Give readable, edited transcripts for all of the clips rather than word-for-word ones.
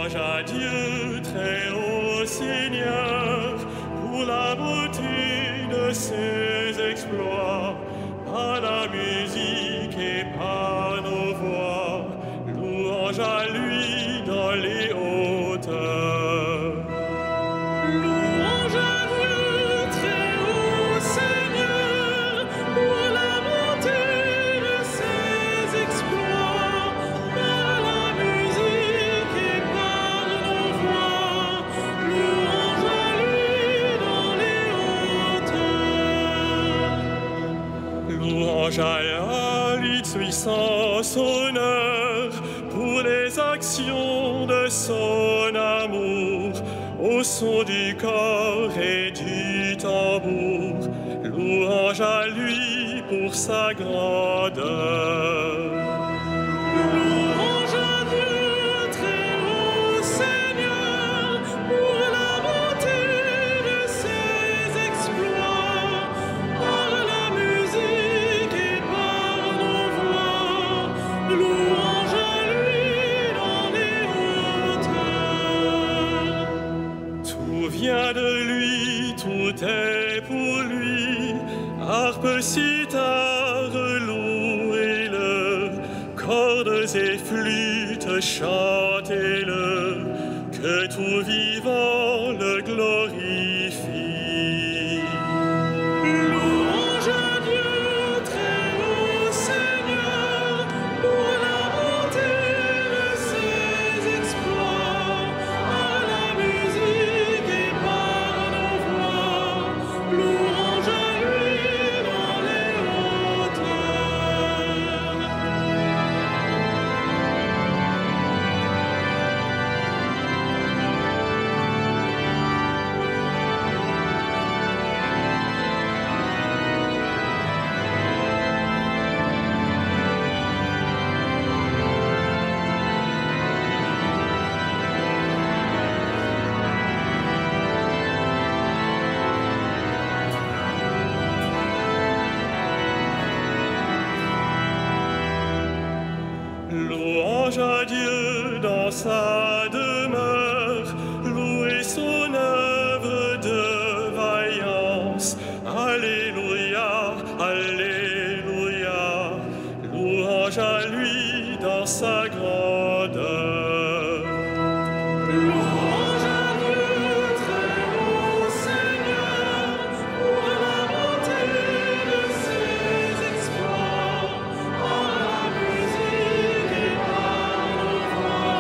Louange à Dieu, très haut Seigneur, pour la beauté de ses exploits, par la musique et par nos voix. Louange à lui dans les hauteurs. Louange à Dieu, très haut Seigneur, pour la beauté de ses exploits, par la musique et par nos voix. Louange à lui dans les hauteurs. Louange à lui, puissance, honneur, pour les actions de son amour, au son du corps et du tambour. Louange à lui pour sa grandeur. Louange à Dieu, très haut Seigneur, pour la beauté de ses exploits, par la musique et par nos voix. Louange à lui dans les hauteurs. Tout vient de lui, tout est pour lui. Harpe, cithare, louez-le. Cordes et flûtes, chantez-le. Que tout vivant le glorifie. Louange à Dieu, très haut Seigneur, pour la beauté de ses exploits, par la musique et par nos voix. Louange à lui dans les hauteurs. Louange à Dieu dans sa demeure, louez son œuvre de vaillance. Alléluia, Alléluia, louange à lui dans sa grandeur. Louange à Dieu, très haut Seigneur, pour la beauté de ses exploits, par la musique et par nos voix.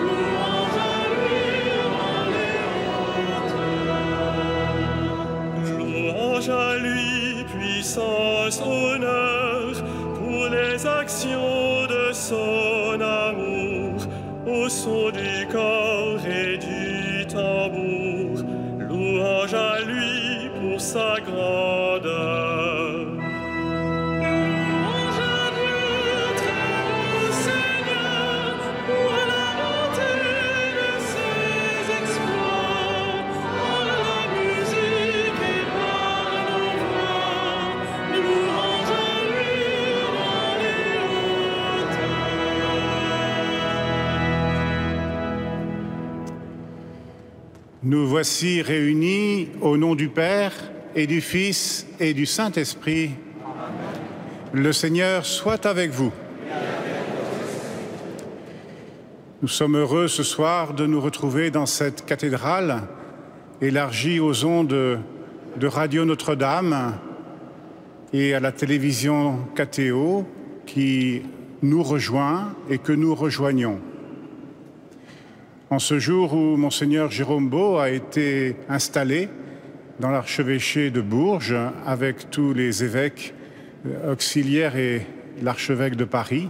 Louange à lui dans les hauteurs. Louange à lui, puissance, honneur, pour les actions de son amour, au son du corps et du tambour. Louange à lui pour sa grandeur. Louange à Dieu, très haut Seigneur, pour la beauté de ses exploits, par la musique et par nos voix. Louange à lui dans les hauteurs. Nous voici réunis au nom du Père et du Fils et du Saint-Esprit. Le Seigneur soit avec vous. Nous sommes heureux ce soir de nous retrouver dans cette cathédrale élargie aux ondes de Radio Notre-Dame et à la télévision KTO qui nous rejoint et que nous rejoignons. En ce jour où Monseigneur Jérôme Beau a été installé dans l'archevêché de Bourges avec tous les évêques auxiliaires et l'archevêque de Paris,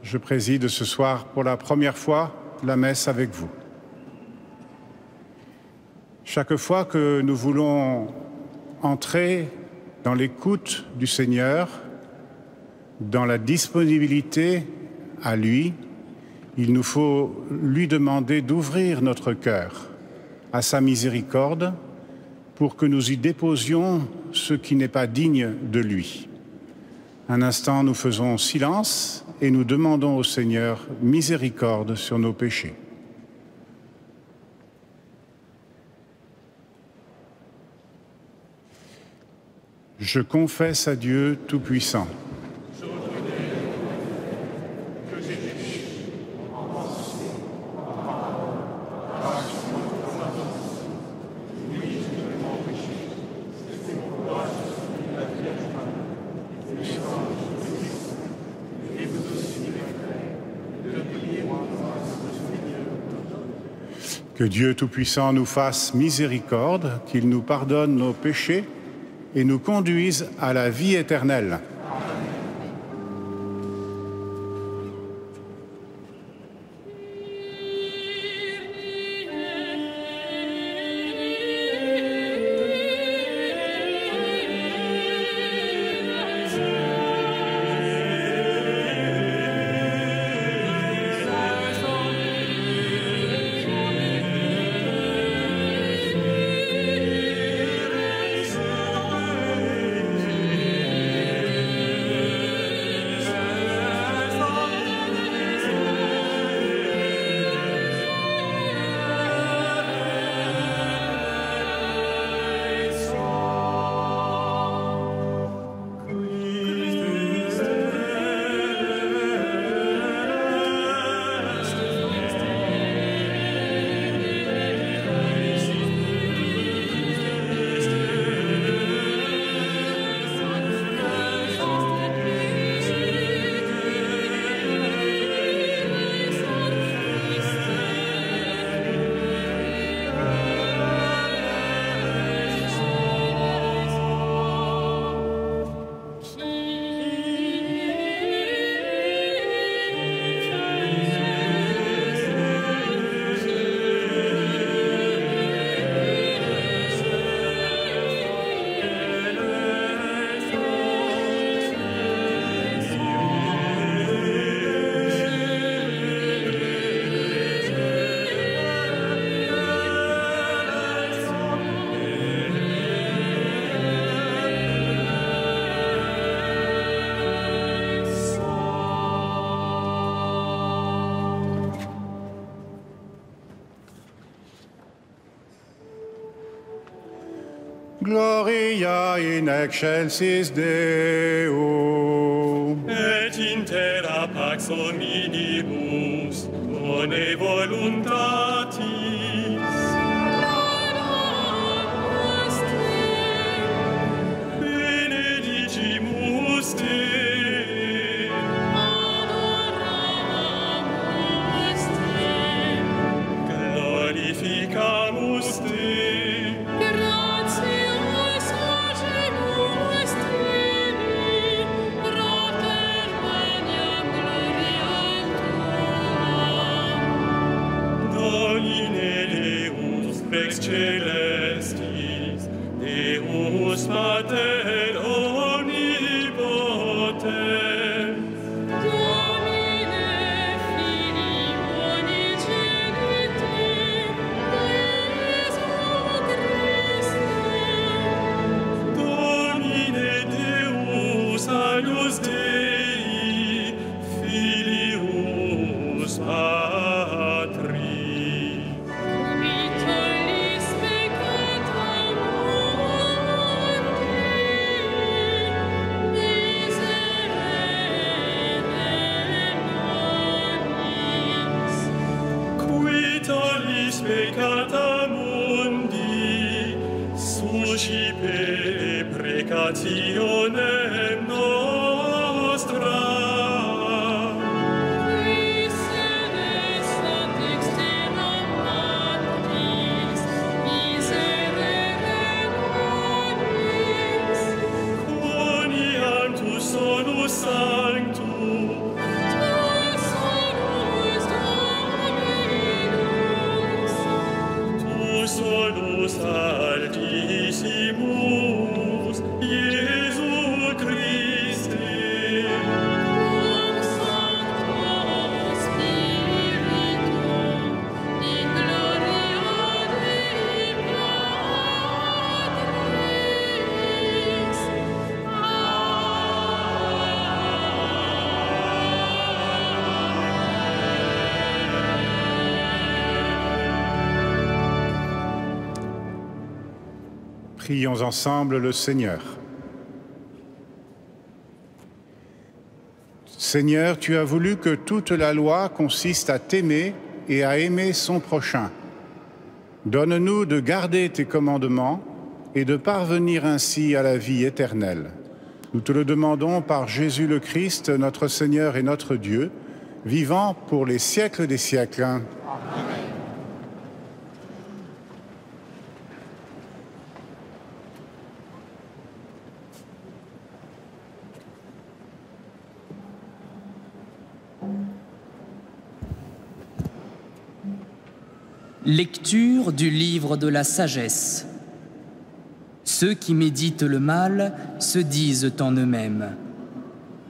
je préside ce soir pour la première fois la messe avec vous. Chaque fois que nous voulons entrer dans l'écoute du Seigneur, dans la disponibilité à lui, il nous faut lui demander d'ouvrir notre cœur à sa miséricorde pour que nous y déposions ce qui n'est pas digne de lui. Un instant, nous faisons silence et nous demandons au Seigneur miséricorde sur nos péchés. Je confesse à Dieu Tout-Puissant. Que Dieu Tout-Puissant nous fasse miséricorde, qu'il nous pardonne nos péchés et nous conduise à la vie éternelle. Gloria in excelsis Deo. Et in terra pax omnibus, bone voluntatis. Benedicimus te. Glorificamus te. Rex celestis, Deus Pater omnipotens. Domine Filii unigenite, Jesu Christe. Domine Deus agnus Dei, Filius Patri. Peccata mundi, suscipe precationem nostra. Qui sede sat extrema matris, miserere nobis. Coniantus solus sanctus, solus altissimus, Iesu Christe. Cum Sancto Spiritu, in gloria Dei Patris. Prions ensemble le Seigneur. Seigneur, tu as voulu que toute la loi consiste à t'aimer et à aimer son prochain. Donne-nous de garder tes commandements et de parvenir ainsi à la vie éternelle. Nous te le demandons par Jésus le Christ, notre Seigneur et notre Dieu, vivant pour les siècles des siècles. Amen. Lecture du livre de la sagesse. Ceux qui méditent le mal se disent en eux-mêmes: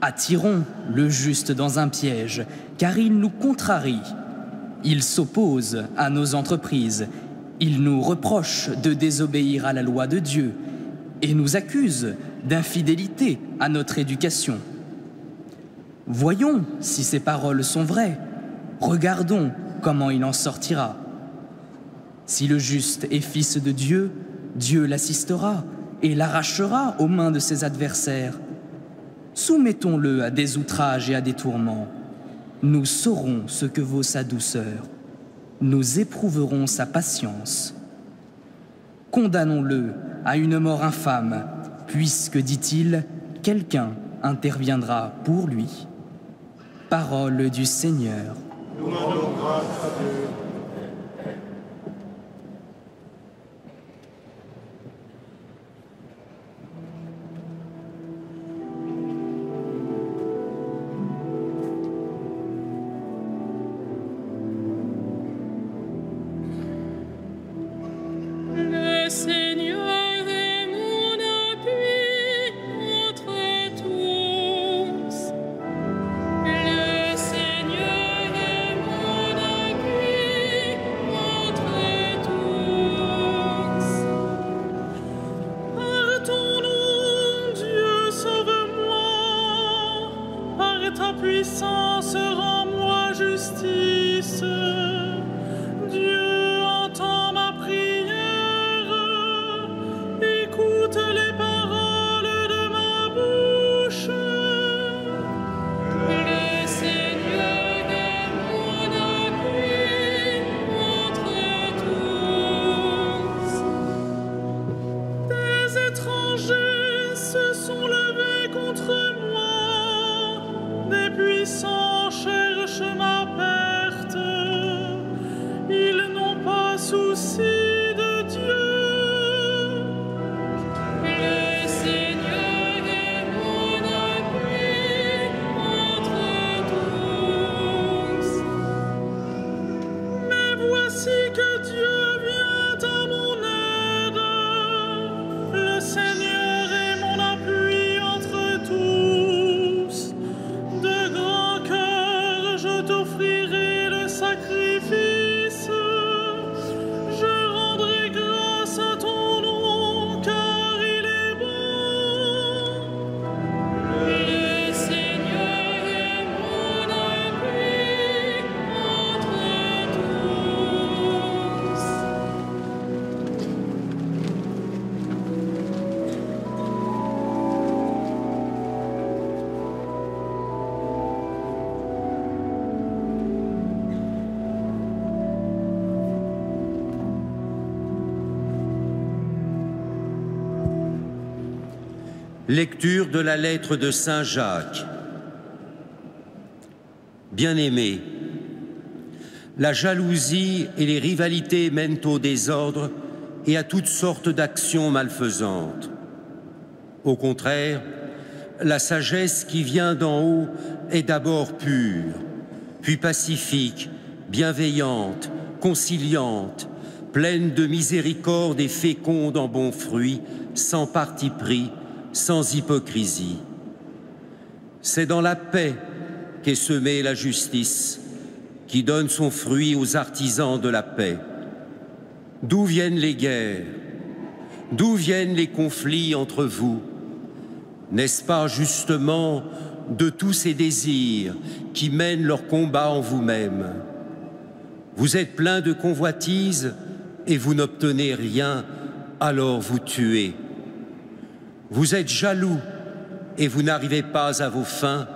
attirons le juste dans un piège, car il nous contrarie. Il s'oppose à nos entreprises. Il nous reproche de désobéir à la loi de Dieu et nous accuse d'infidélité à notre éducation. Voyons si ces paroles sont vraies. Regardons comment il en sortira. Si le juste est fils de Dieu, Dieu l'assistera et l'arrachera aux mains de ses adversaires. Soumettons-le à des outrages et à des tourments. Nous saurons ce que vaut sa douceur. Nous éprouverons sa patience. Condamnons-le à une mort infâme, puisque, dit-il, quelqu'un interviendra pour lui. Parole du Seigneur. Nous rendons grâce à Dieu. Le Seigneur est mon appui contre tous. Le Seigneur est mon appui contre tous. Par ton nom, Dieu, sauve-moi. Par ta puissance, rends-moi justice. Dieu, entends ma prière. Écoute les paroles de ma bouche. Le Seigneur est mon appui contre tous. Des étrangers se sont levés contre moi. Des puissants cherchent ma perte. Ils n'ont pas souci de Dieu. Le Seigneur est mon appui contre tous. Mais voici que Dieu vient à mon aide. Le Seigneur est mon appui entre tous. De grand cœur, je t'offrirai le sacrifice. Je rendrai grâce à ton nom, car il est bon. Le Seigneur est mon appui entre tous. Lecture de la lettre de Saint Jacques. Bien-aimés, la jalousie et les rivalités mènent au désordre et à toutes sortes d'actions malfaisantes. Au contraire, la sagesse qui vient d'en haut est d'abord pure, puis pacifique, bienveillante, conciliante, pleine de miséricorde et féconde en bons fruits, sans parti pris, sans hypocrisie. C'est dans la paix qu'est semée la justice, qui donne son fruit aux artisans de la paix. D'où viennent les guerres? D'où viennent les conflits entre vous? N'est-ce pas justement de tous ces désirs qui mènent leur combat en vous-même? Vous êtes plein de convoitises et vous n'obtenez rien, alors vous tuez. Vous êtes jaloux et vous n'arrivez pas à vos fins,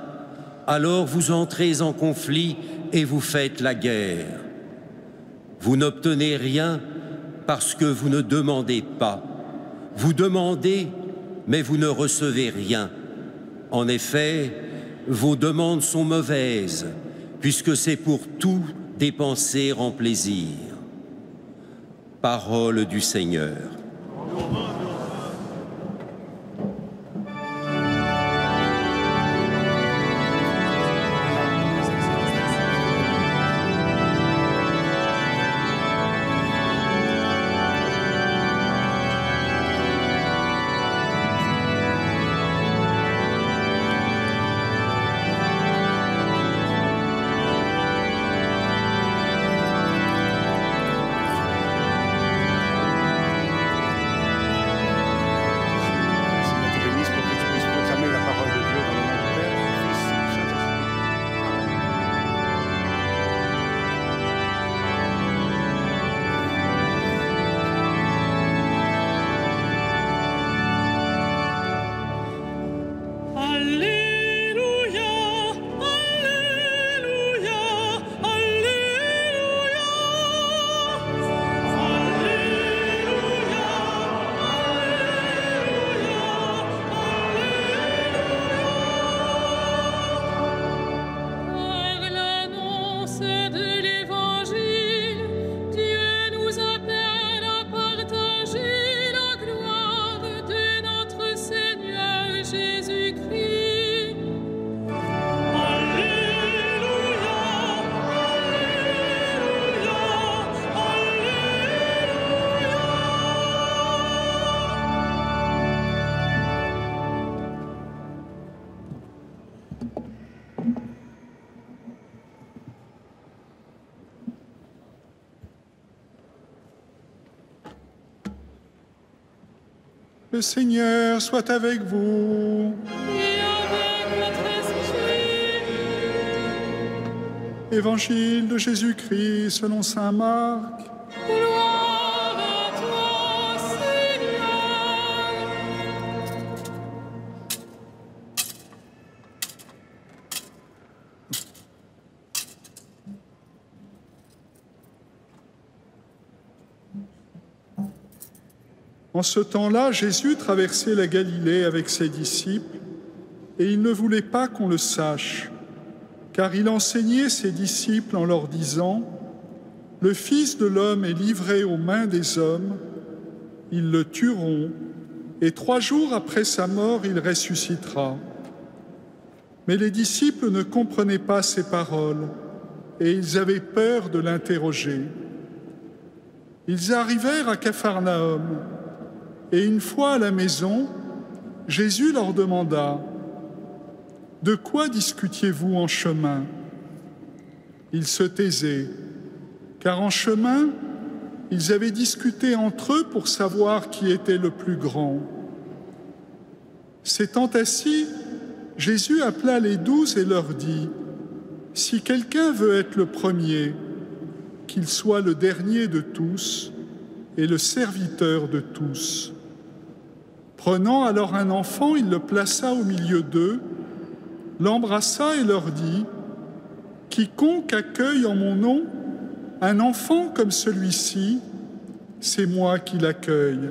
alors vous entrez en conflit et vous faites la guerre. Vous n'obtenez rien parce que vous ne demandez pas. Vous demandez, mais vous ne recevez rien. En effet, vos demandes sont mauvaises, puisque c'est pour tout dépenser en plaisir. Parole du Seigneur. Le Seigneur soit avec vous. Et avec votre esprit. Évangile de Jésus-Christ selon saint Marc. Gloire à toi, Seigneur. En ce temps-là, Jésus traversait la Galilée avec ses disciples, et il ne voulait pas qu'on le sache, car il enseignait ses disciples en leur disant « Le Fils de l'homme est livré aux mains des hommes, ils le tueront, et 3 jours après sa mort, il ressuscitera. » Mais les disciples ne comprenaient pas ces paroles, et ils avaient peur de l'interroger. Ils arrivèrent à Capharnaüm, et une fois à la maison, Jésus leur demanda « De quoi discutiez-vous en chemin ?» Ils se taisaient, car en chemin, ils avaient discuté entre eux pour savoir qui était le plus grand. S'étant assis, Jésus appela les 12 et leur dit « Si quelqu'un veut être le premier, qu'il soit le dernier de tous et le serviteur de tous. » Prenant alors un enfant, il le plaça au milieu d'eux, l'embrassa et leur dit « Quiconque accueille en mon nom un enfant comme celui-ci, c'est moi qui l'accueille.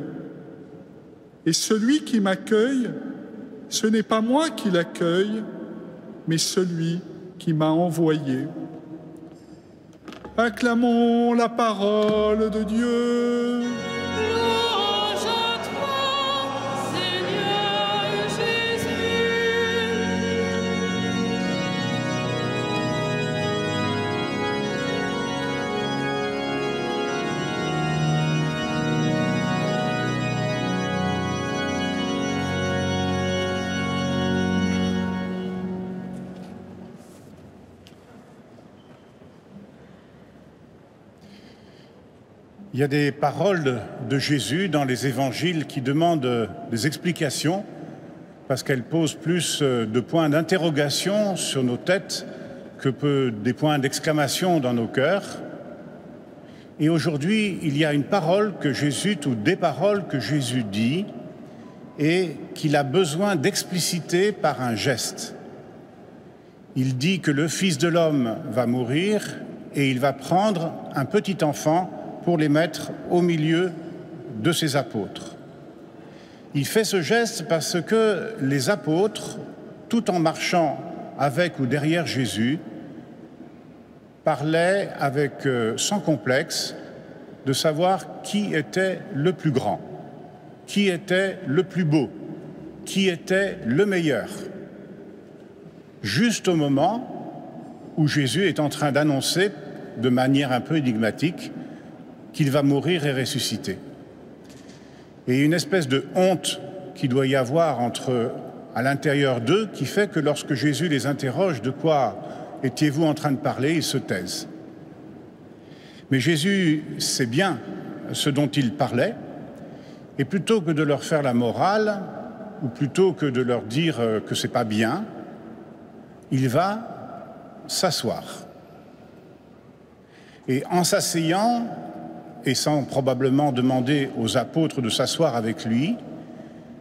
Et celui qui m'accueille, ce n'est pas moi qui l'accueille, mais celui qui m'a envoyé. » Acclamons la parole de Dieu. Louange à toi, Seigneur Jésus. Il y a des paroles de Jésus dans les évangiles qui demandent des explications parce qu'elles posent plus de points d'interrogation sur nos têtes que des points d'exclamation dans nos cœurs. Et aujourd'hui, il y a une parole que Jésus, ou des paroles que Jésus dit et qu'il a besoin d'expliciter par un geste. Il dit que le Fils de l'homme va mourir et il va prendre un petit enfant pour les mettre au milieu de ses apôtres. Il fait ce geste parce que les apôtres, tout en marchant avec ou derrière Jésus, parlaient avec sans complexe de savoir qui était le plus grand, qui était le plus beau, qui était le meilleur. Juste au moment où Jésus est en train d'annoncer, de manière un peu énigmatique, qu'il va mourir et ressusciter. Et une espèce de honte qu'il doit y avoir à l'intérieur d'eux, qui fait que lorsque Jésus les interroge « De quoi étiez-vous en train de parler ?», ils se taisent. Mais Jésus sait bien ce dont il parlait, et plutôt que de leur faire la morale, ou plutôt que de leur dire que c'est pas bien, il va s'asseoir. Et en s'asseyant, et sans probablement demander aux apôtres de s'asseoir avec lui,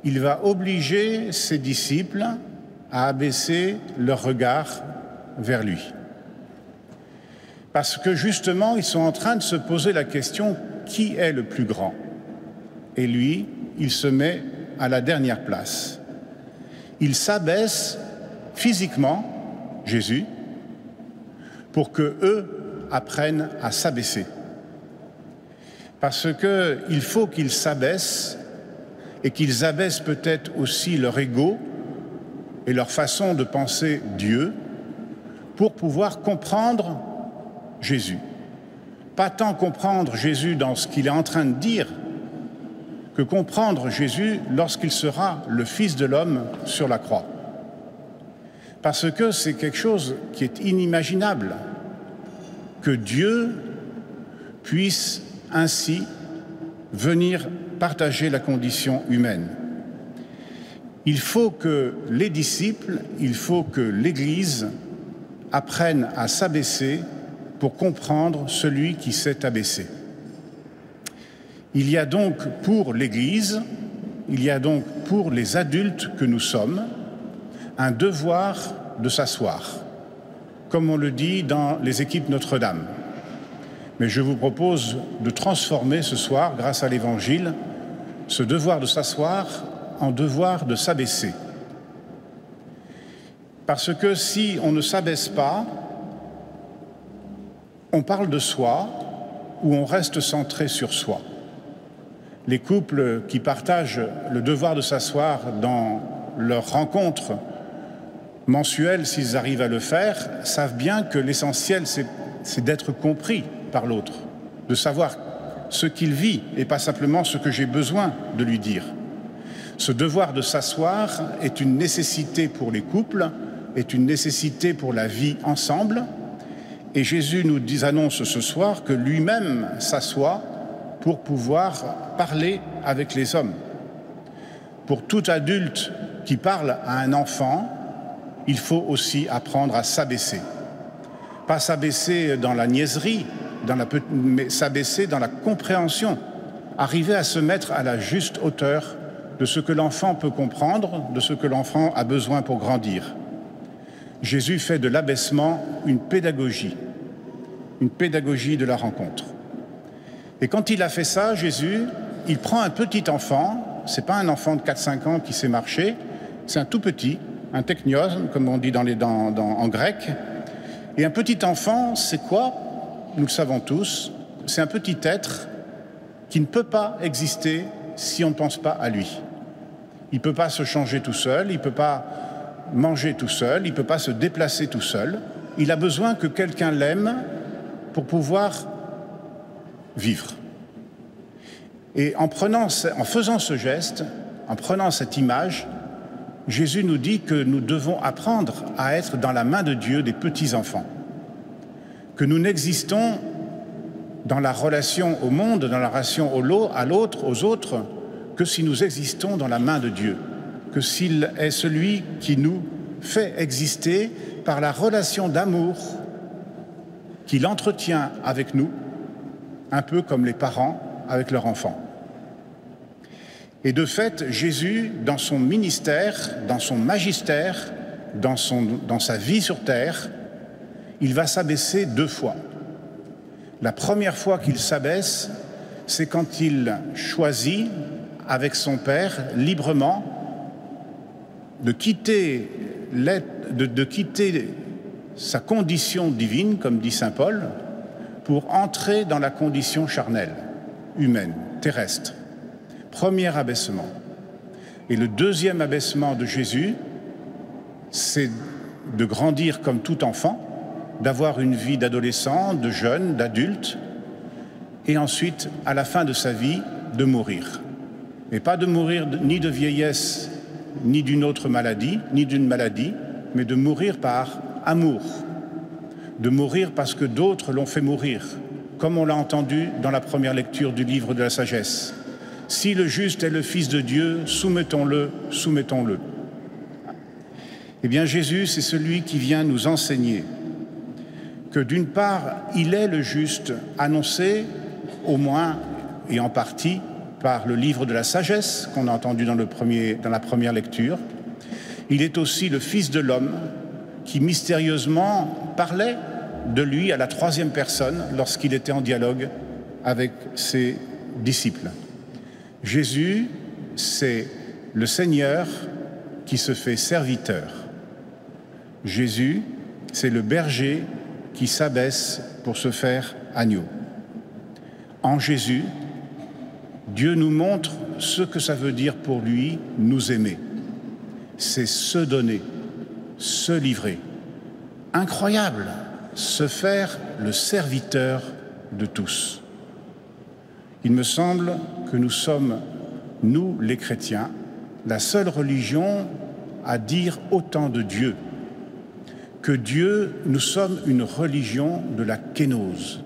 il va obliger ses disciples à abaisser leur regard vers lui. Parce que justement, ils sont en train de se poser la question « Qui est le plus grand ?» Et lui, il se met à la dernière place. Il s'abaisse physiquement, Jésus, pour que eux apprennent à s'abaisser. Parce qu'il faut qu'ils s'abaissent et qu'ils abaissent peut-être aussi leur ego et leur façon de penser Dieu pour pouvoir comprendre Jésus. Pas tant comprendre Jésus dans ce qu'il est en train de dire que comprendre Jésus lorsqu'il sera le Fils de l'homme sur la croix. Parce que c'est quelque chose qui est inimaginable, que Dieu puisse ainsi venir partager la condition humaine. Il faut que les disciples, il faut que l'Église apprenne à s'abaisser pour comprendre celui qui s'est abaissé. Il y a donc pour l'Église, il y a donc pour les adultes que nous sommes, un devoir de s'asseoir, comme on le dit dans les équipes Notre-Dame. Mais je vous propose de transformer ce soir, grâce à l'Évangile, ce devoir de s'asseoir en devoir de s'abaisser. Parce que si on ne s'abaisse pas, on parle de soi ou on reste centré sur soi. Les couples qui partagent le devoir de s'asseoir dans leurs rencontres mensuelles, s'ils arrivent à le faire, savent bien que l'essentiel, c'est d'être compris par l'autre, de savoir ce qu'il vit et pas simplement ce que j'ai besoin de lui dire. Ce devoir de s'asseoir est une nécessité pour les couples, est une nécessité pour la vie ensemble. Et Jésus nous annonce ce soir que lui-même s'assoit pour pouvoir parler avec les hommes. Pour tout adulte qui parle à un enfant, il faut aussi apprendre à s'abaisser. Pas s'abaisser dans la niaiserie, mais s'abaisser dans la compréhension, arriver à se mettre à la juste hauteur de ce que l'enfant peut comprendre, de ce que l'enfant a besoin pour grandir. Jésus fait de l'abaissement une pédagogie de la rencontre. Et quand il a fait ça, Jésus, il prend un petit enfant, c'est pas un enfant de 4-5 ans qui sait marcher, c'est un tout petit, un teknios, comme on dit en grec. Et un petit enfant, c'est quoi? Nous le savons tous, c'est un petit être qui ne peut pas exister si on ne pense pas à lui. Il ne peut pas se changer tout seul, il ne peut pas manger tout seul, il ne peut pas se déplacer tout seul. Il a besoin que quelqu'un l'aime pour pouvoir vivre. Et en faisant ce geste, en prenant cette image, Jésus nous dit que nous devons apprendre à être dans la main de Dieu des petits-enfants. Que nous n'existons dans la relation au monde, dans la relation à l'autre, aux autres, que si nous existons dans la main de Dieu. Que s'il est celui qui nous fait exister par la relation d'amour qu'il entretient avec nous, un peu comme les parents avec leurs enfants. Et de fait, Jésus, dans son ministère, dans son magistère, dans sa vie sur terre, il va s'abaisser 2 fois. La première fois qu'il s'abaisse, c'est quand il choisit, avec son Père, librement, de quitter sa condition divine, comme dit saint Paul, pour entrer dans la condition charnelle, humaine, terrestre. Premier abaissement. Et le deuxième abaissement de Jésus, c'est de grandir comme tout enfant, d'avoir une vie d'adolescent, de jeune, d'adulte, et ensuite, à la fin de sa vie, de mourir. Mais pas de mourir ni de vieillesse, ni d'une autre maladie, ni d'une maladie, mais de mourir par amour, de mourir parce que d'autres l'ont fait mourir, comme on l'a entendu dans la première lecture du livre de la sagesse. Si le juste est le Fils de Dieu, soumettons-le, soumettons-le. Eh bien, Jésus, c'est celui qui vient nous enseigner que d'une part, il est le juste annoncé, au moins et en partie, par le livre de la sagesse qu'on a entendu dans la première lecture. Il est aussi le Fils de l'homme qui mystérieusement parlait de lui à la 3e personne lorsqu'il était en dialogue avec ses disciples. Jésus, c'est le Seigneur qui se fait serviteur. Jésus, c'est le berger qui s'abaisse pour se faire agneau. En Jésus, Dieu nous montre ce que ça veut dire pour lui nous aimer. C'est se donner, se livrer. Incroyable, se faire le serviteur de tous. Il me semble que nous sommes, nous les chrétiens, la seule religion à dire autant de Dieu. Que Dieu, nous sommes une religion de la kénose,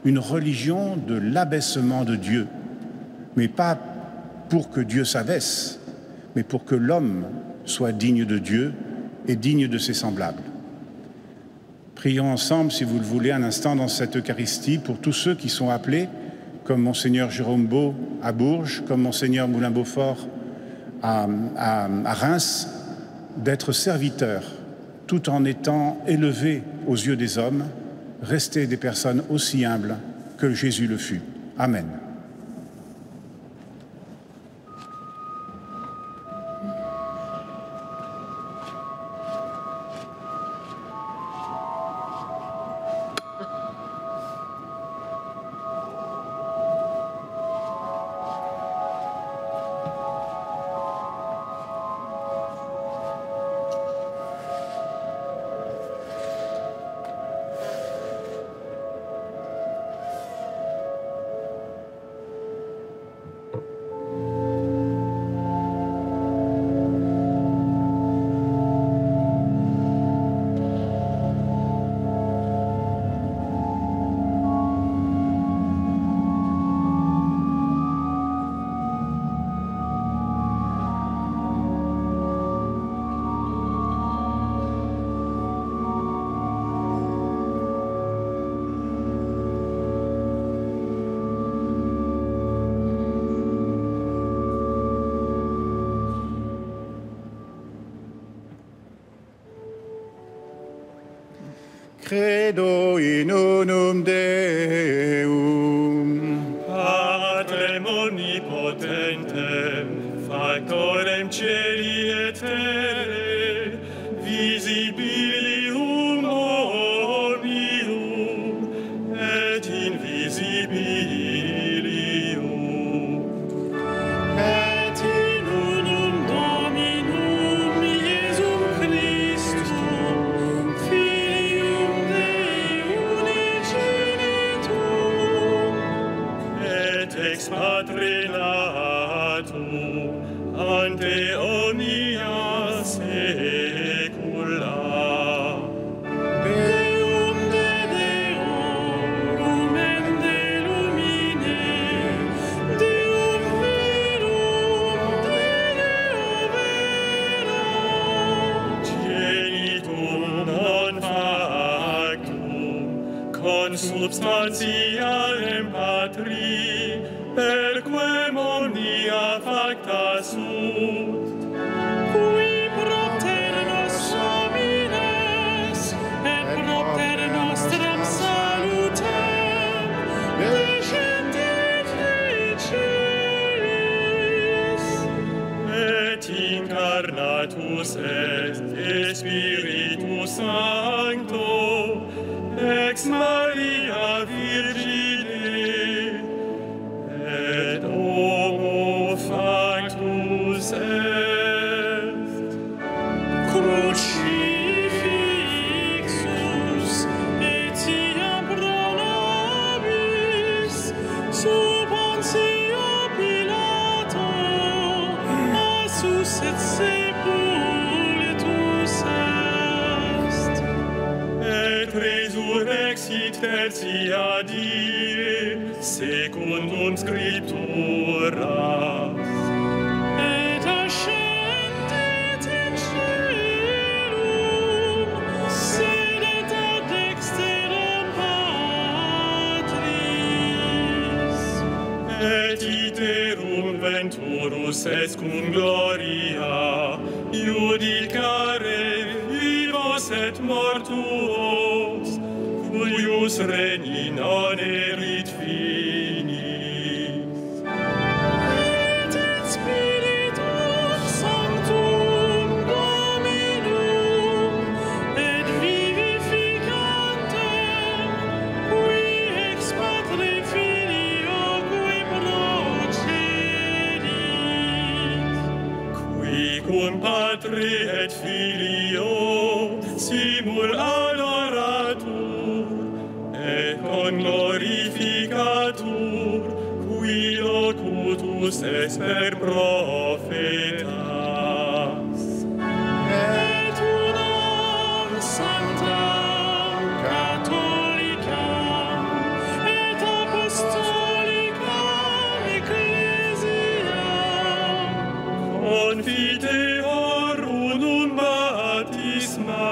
une religion de l'abaissement de Dieu, mais pas pour que Dieu s'abaisse, mais pour que l'homme soit digne de Dieu et digne de ses semblables. Prions ensemble, si vous le voulez, un instant dans cette Eucharistie pour tous ceux qui sont appelés, comme Monseigneur Jérôme Beau à Bourges, comme Monseigneur Moulin-Beaufort à Reims, d'être serviteurs, tout en étant élevés aux yeux des hommes, rester des personnes aussi humbles que Jésus le fut. Amen. Credo in unum Deum. Patrem omnipotentem, factorem celi et terre, visibilium omnium et invisibilium. Et in unum Dominum Iesum Christum, Filium Dei unigenitum, Et ex Patre natum, ante omnia saecula. Deum de Deorum et de lumine, Deum verum de Deo verum. Genitum non factum, consubstantialem Patri, perquem omnia facta sunt. Qui propter nos Beatus est Spiritus Sancto, ex Maria Virgine, et homo factus est. Crucifixus etiam pro nobis sub Pontio Pilato assus et sepultus est. Et resurrexit tertia die, secundum scripturas. Et ascendit in caelum, sedet ad dexteram Patris. Et iterum venturus est cum gloria, judicare vivos et mortuos, cuius regni non erit finis. Et in Spiritum Sanctum Dominum, et vivificantem, qui ex Patre Filio qui procedit. Qui cum Patre et Filio simul adoratur, et con glorificatur, qui locutus est per prophetas. Et unam sanctam catholicam et apostolicam ecclesiam Confiteor unum baptisma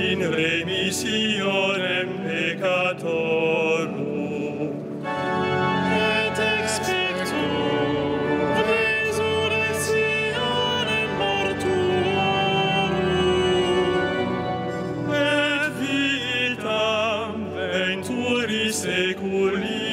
in remissionem peccatorum. et expectum resurrectionem mortuorum Et vitam venturi seculi.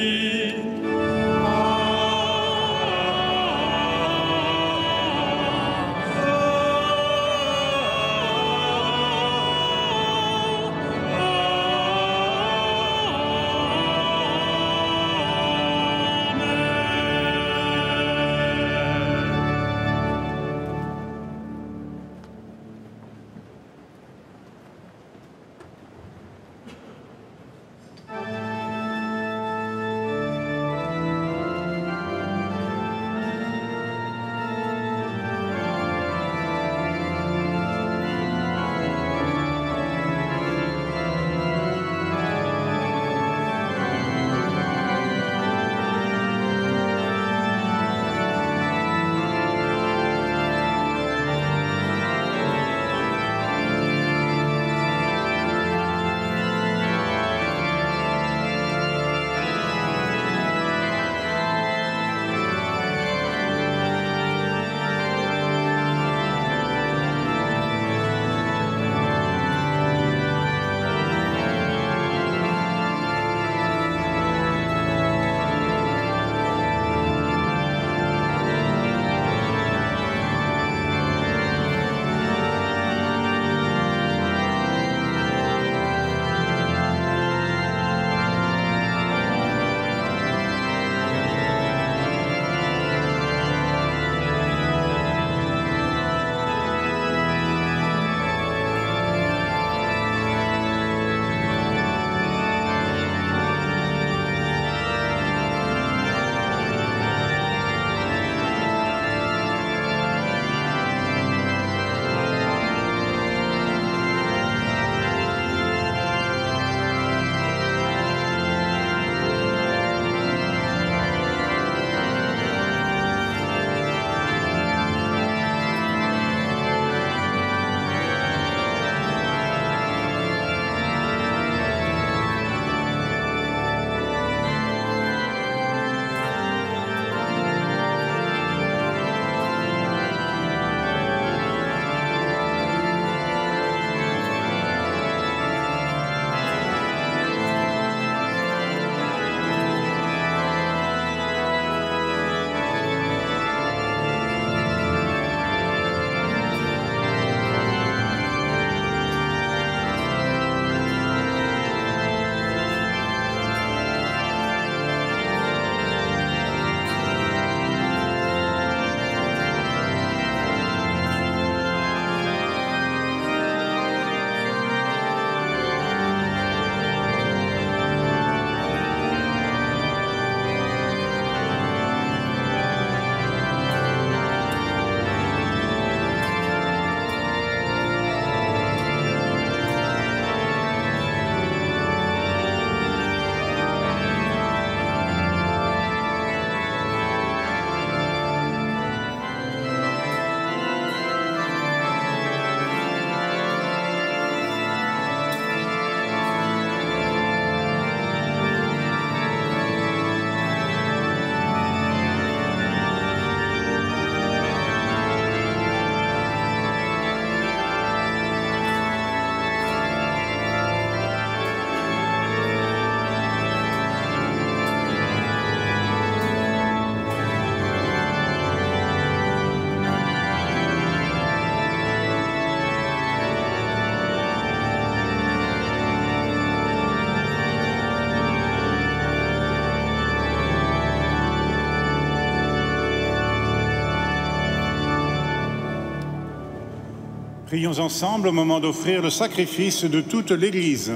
Prions ensemble au moment d'offrir le sacrifice de toute l'Église.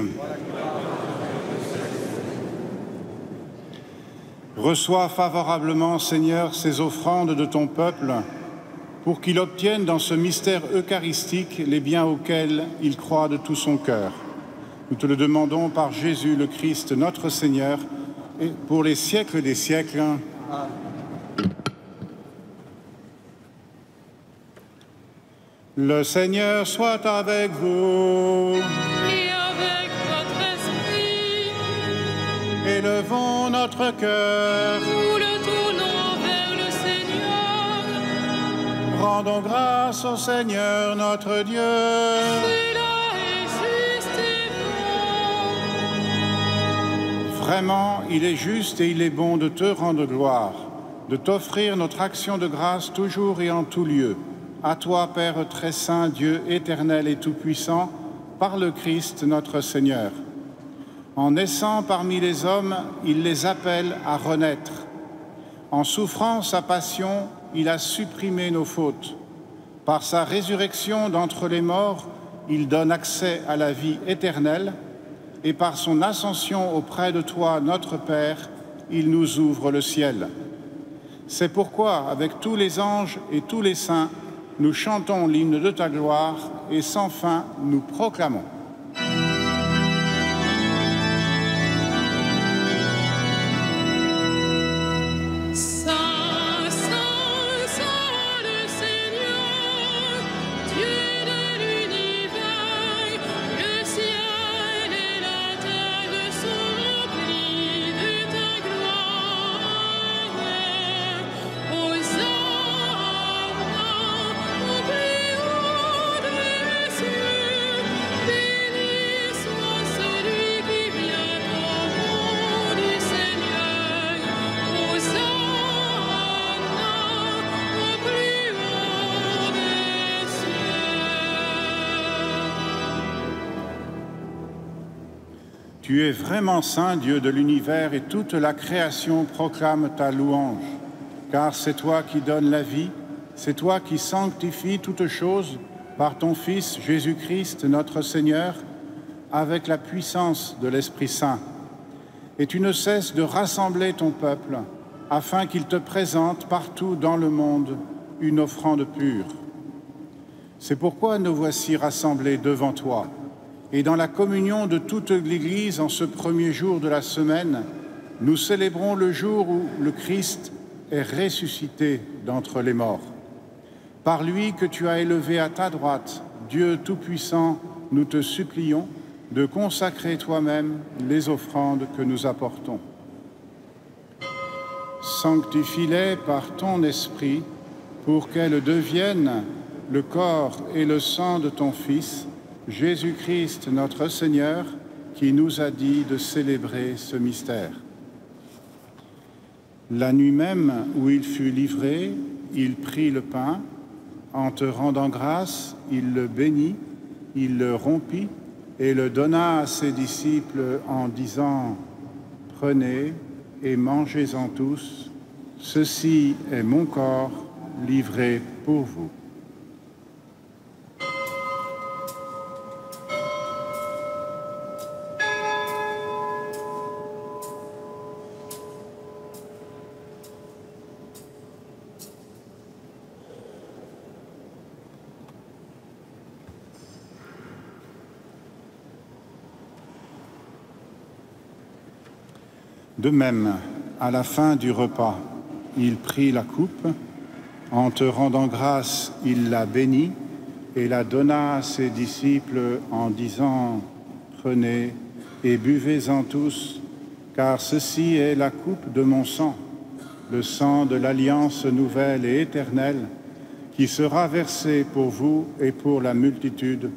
Reçois favorablement, Seigneur, ces offrandes de ton peuple, pour qu'il obtienne dans ce mystère eucharistique les biens auxquels il croit de tout son cœur. Nous te le demandons par Jésus le Christ, notre Seigneur, et pour les siècles des siècles. Le Seigneur soit avec vous. Et avec votre esprit, Élevons notre cœur. nous le tournons vers le Seigneur. Rendons grâce au Seigneur notre Dieu. Cela est juste et bon. Vraiment, il est juste et il est bon de te rendre gloire, de t'offrir notre action de grâce toujours et en tout lieu. À toi, Père très saint, Dieu éternel et tout-puissant, par le Christ notre Seigneur. En naissant parmi les hommes, il les appelle à renaître. En souffrant sa passion, il a supprimé nos fautes. Par sa résurrection d'entre les morts, il donne accès à la vie éternelle. Et par son ascension auprès de toi, notre Père, il nous ouvre le ciel. C'est pourquoi, avec tous les anges et tous les saints, nous chantons l'hymne de ta gloire et sans fin nous proclamons. Saint, Saint, Saint le Seigneur, Dieu de l'univers, le ciel et la terre sont remplis de ta gloire. Hosanna au plus haut des cieux, béni soit celui qui vient au nom du Seigneur. Hosanna au plus haut des cieux. Tu es vraiment saint, Dieu de l'univers, et toute la création proclame ta louange. Car c'est toi qui donnes la vie, c'est toi qui sanctifies toutes choses par ton Fils Jésus-Christ, notre Seigneur, avec la puissance de l'Esprit Saint. Et tu ne cesses de rassembler ton peuple, afin qu'il te présente partout dans le monde une offrande pure. C'est pourquoi nous voici rassemblés devant toi. Et dans la communion de toute l'Église, en ce premier jour de la semaine, nous célébrons le jour où le Christ est ressuscité d'entre les morts. Par lui que tu as élevé à ta droite, Dieu Tout-Puissant, nous te supplions de consacrer toi-même les offrandes que nous apportons. Sanctifie-les par ton esprit pour qu'elles deviennent le corps et le sang de ton Fils, Jésus-Christ notre Seigneur, qui nous a dit de célébrer ce mystère. La nuit même où il fut livré, il prit le pain. En te rendant grâce, il le bénit, il le rompit et le donna à ses disciples en disant « Prenez et mangez-en tous, ceci est mon corps livré pour vous. » De même, à la fin du repas, il prit la coupe. En te rendant grâce, il la bénit et la donna à ses disciples en disant « Prenez et buvez-en tous, car ceci est la coupe de mon sang, le sang de l'alliance nouvelle et éternelle, qui sera versé pour vous et pour la multitude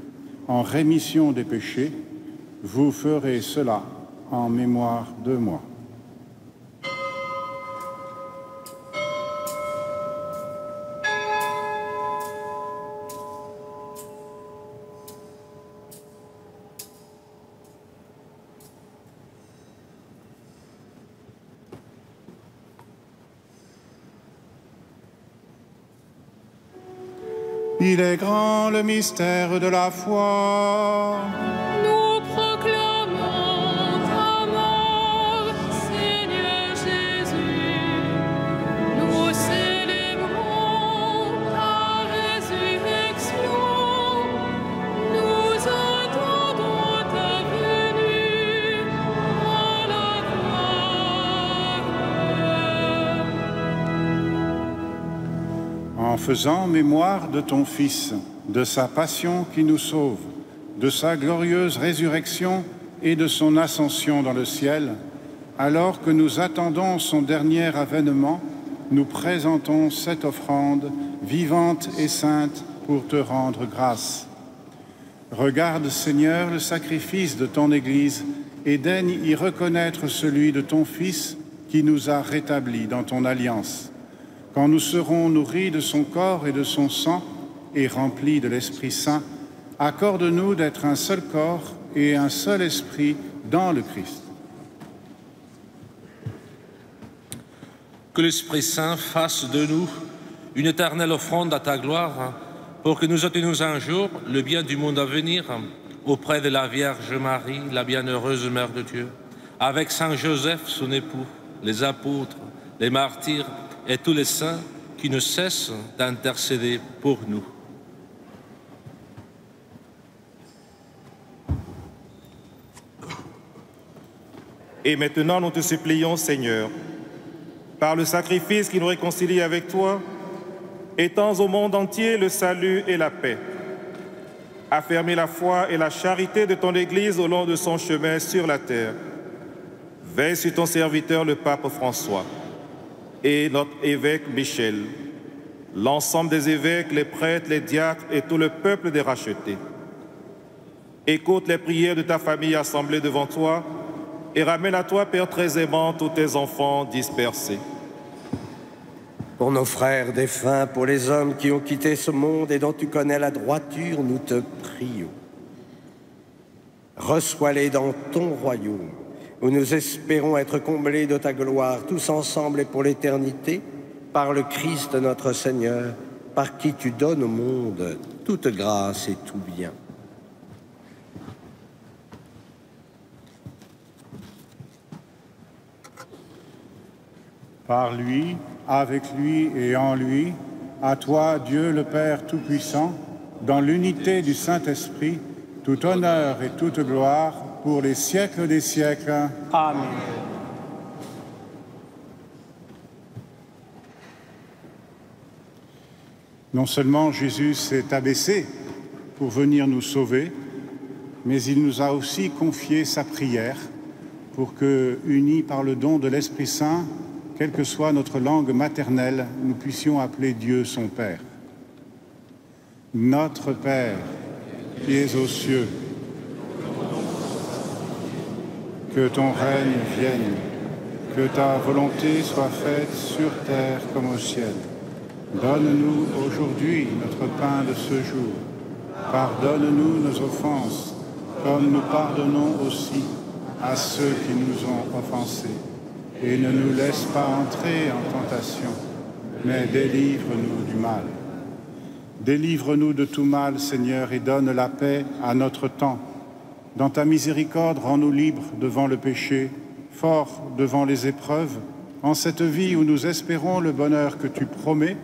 en rémission des péchés. Vous ferez cela en mémoire de moi. » Il est grand le mystère de la foi. Nous proclamons ta mort, Seigneur Jésus. Nous célébrons ta résurrection. Nous attendons ta venue en la gloire. En faisant mémoire de ton Fils, de sa passion qui nous sauve, de sa glorieuse résurrection et de son ascension dans le ciel, alors que nous attendons son dernier avènement, nous présentons cette offrande vivante et sainte pour te rendre grâce. Regarde, Seigneur, le sacrifice de ton Église et daigne y reconnaître celui de ton Fils qui nous a rétablis dans ton alliance. Quand nous serons nourris de son corps et de son sang et remplis de l'Esprit Saint, accorde-nous d'être un seul corps et un seul esprit dans le Christ. Que l'Esprit Saint fasse de nous une éternelle offrande à ta gloire, pour que nous obtenions un jour le bien du monde à venir, auprès de la Vierge Marie, la bienheureuse Mère de Dieu, avec Saint Joseph, son époux, les apôtres, les martyrs et tous les saints qui ne cessent d'intercéder pour nous. Et maintenant, nous te supplions, Seigneur, par le sacrifice qui nous réconcilie avec toi, étends au monde entier le salut et la paix. Affermis la foi et la charité de ton Église au long de son chemin sur la terre. Veille sur ton serviteur, le pape François, et notre évêque Michel, l'ensemble des évêques, les prêtres, les diacres et tout le peuple des rachetés. Écoute les prières de ta famille assemblée devant toi et ramène à toi, Père très aimant, tous tes enfants dispersés. Pour nos frères défunts, pour les hommes qui ont quitté ce monde et dont tu connais la droiture, nous te prions. Reçois-les dans ton royaume, où nous espérons être comblés de ta gloire, tous ensemble et pour l'éternité, par le Christ notre Seigneur, par qui tu donnes au monde toute grâce et tout bien. Par lui, avec lui et en lui, à toi, Dieu le Père Tout-Puissant, dans l'unité du Saint-Esprit, tout honneur et toute gloire pour les siècles des siècles. Amen. Non seulement Jésus s'est abaissé pour venir nous sauver, mais il nous a aussi confié sa prière pour que, unis par le don de l'Esprit Saint, quelle que soit notre langue maternelle, nous puissions appeler Dieu son Père. Notre Père, qui es aux cieux, que ton règne vienne, que ta volonté soit faite sur terre comme au ciel. Donne-nous aujourd'hui notre pain de ce jour. Pardonne-nous nos offenses, comme nous pardonnons aussi à ceux qui nous ont offensés. Et ne nous laisse pas entrer en tentation, mais délivre-nous du mal. Délivre-nous de tout mal, Seigneur, et donne la paix à notre temps. Dans ta miséricorde, rends-nous libres devant le péché, forts devant les épreuves, en cette vie où nous espérons le bonheur que tu promets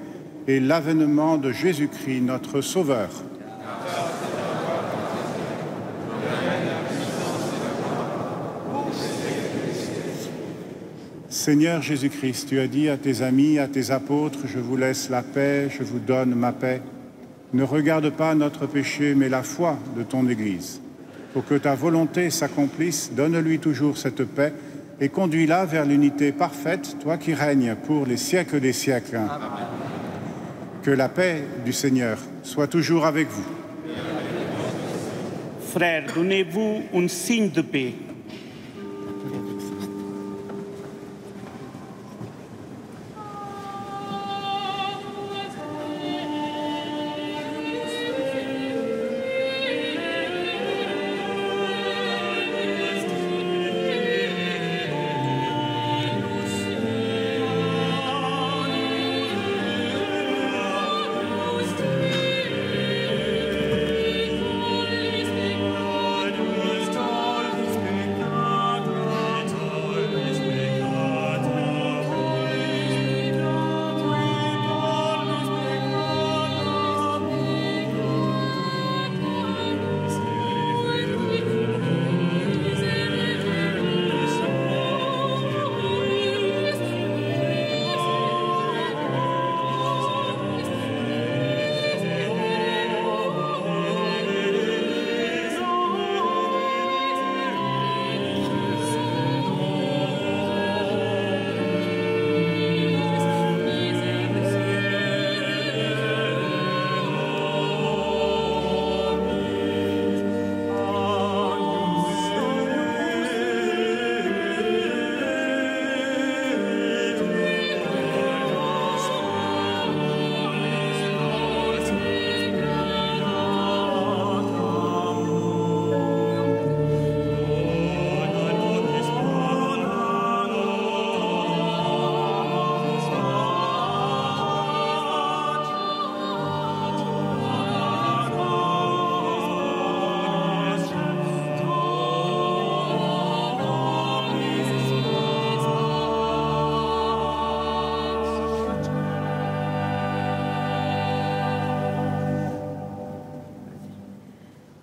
et l'avènement de Jésus-Christ, notre Sauveur. Seigneur Jésus-Christ, tu as dit à tes amis, à tes apôtres, je vous laisse la paix, je vous donne ma paix. Ne regarde pas notre péché, mais la foi de ton Église. Pour que ta volonté s'accomplisse, donne-lui toujours cette paix et conduis-la vers l'unité parfaite, toi qui règnes pour les siècles des siècles. Amen. Que la paix du Seigneur soit toujours avec vous. Frères, donnez-vous un signe de paix.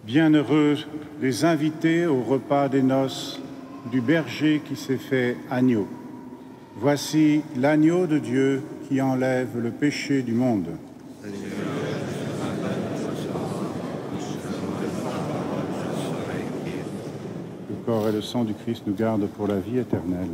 Bienheureux les invités au repas des noces du berger qui s'est fait agneau. Voici l'agneau de Dieu qui enlève le péché du monde. Le corps et le sang du Christ nous gardent pour la vie éternelle.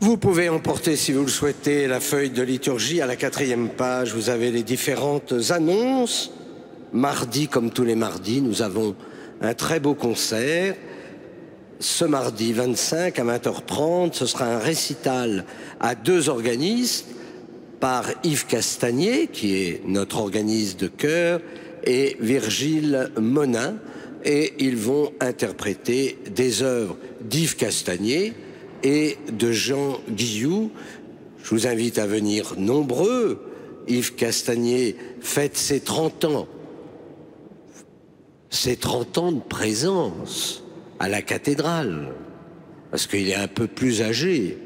Vous pouvez emporter, si vous le souhaitez, la feuille de liturgie. À la 4e page, vous avez les différentes annonces. Mardi, comme tous les mardis, nous avons un très beau concert. Ce mardi 25 à 20h30, ce sera un récital à 2 organistes par Yves Castagnier, qui est notre organiste de chœur, et Virgile Monin. Et ils vont interpréter des œuvres d'Yves Castagnier et de Jean Guillou. Je vous invite à venir nombreux. Yves Castagnier fête ses 30 ans. Ses 30 ans de présence à la cathédrale, parce qu'il est un peu plus âgé.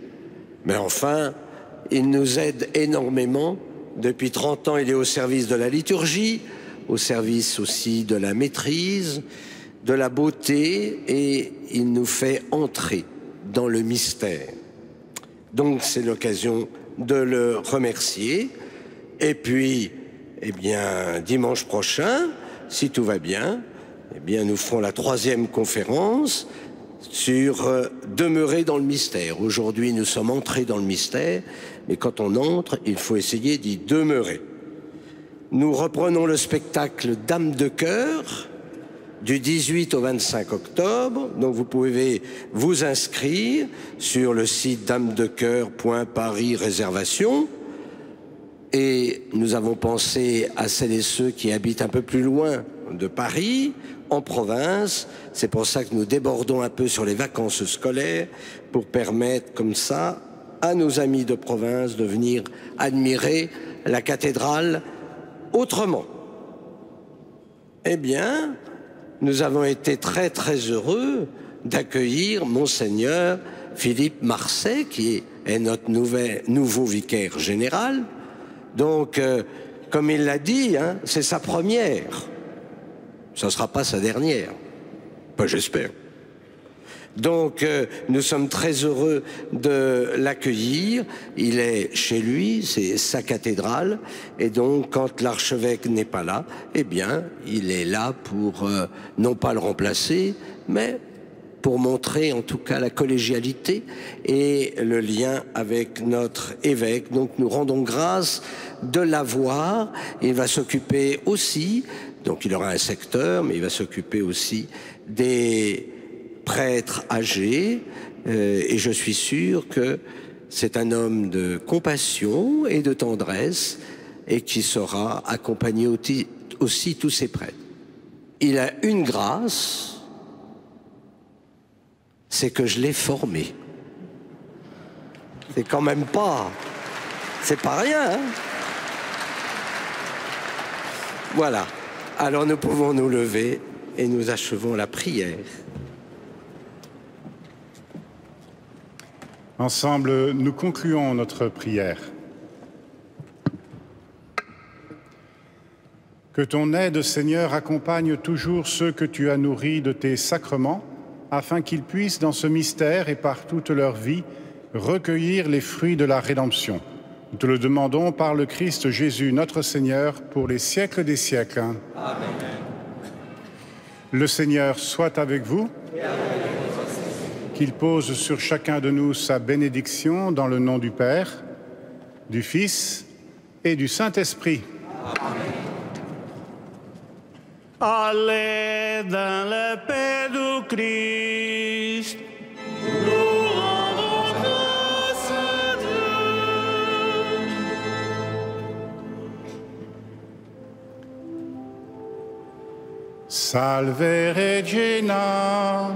Mais enfin, il nous aide énormément. Depuis 30 ans, il est au service de la liturgie, au service aussi de la maîtrise, de la beauté, et il nous fait entrer dans le mystère. Donc c'est l'occasion de le remercier. Et puis, eh bien, dimanche prochain, si tout va bien, eh bien, nous ferons la 3e conférence sur demeurer dans le mystère. Aujourd'hui, nous sommes entrés dans le mystère, mais quand on entre, il faut essayer d'y demeurer. Nous reprenons le spectacle Dame de Cœur du 18 au 25 octobre. Donc vous pouvez vous inscrire sur le site damedecoeur.paris réservation. Et nous avons pensé à celles et ceux qui habitent un peu plus loin de Paris, en province. C'est pour ça que nous débordons un peu sur les vacances scolaires pour permettre comme ça à nos amis de province de venir admirer la cathédrale autrement. Eh bien, nous avons été très très heureux d'accueillir Monseigneur Philippe Marseille, qui est notre nouveau vicaire général. Donc, comme il l'a dit, hein, c'est sa première. Ça ne sera pas sa dernière. Ben, j'espère. Donc, nous sommes très heureux de l'accueillir. Il est chez lui, c'est sa cathédrale. Et donc, quand l'archevêque n'est pas là, eh bien, il est là pour, non pas le remplacer, mais pour montrer en tout cas la collégialité et le lien avec notre évêque. Donc, nous rendons grâce de l'avoir. Il va s'occuper aussi, donc il aura un secteur, mais il va s'occuper aussi des prêtre âgé, et je suis sûr que c'est un homme de compassion et de tendresse et qui saura accompagner aussi tous ses prêtres. Il a une grâce, c'est que je l'ai formé. C'est quand même pas... C'est pas rien, hein? Voilà. Alors nous pouvons nous lever et nous achevons la prière. Ensemble, nous concluons notre prière. Que ton aide, Seigneur, accompagne toujours ceux que tu as nourris de tes sacrements, afin qu'ils puissent, dans ce mystère et par toute leur vie, recueillir les fruits de la rédemption. Nous te le demandons par le Christ Jésus, notre Seigneur, pour les siècles des siècles. Amen. Le Seigneur soit avec vous. Qu'il pose sur chacun de nous sa bénédiction dans le nom du Père, du Fils et du Saint-Esprit. Allez dans la paix du Christ. Nous rendons grâce à Dieu. Salve Regina.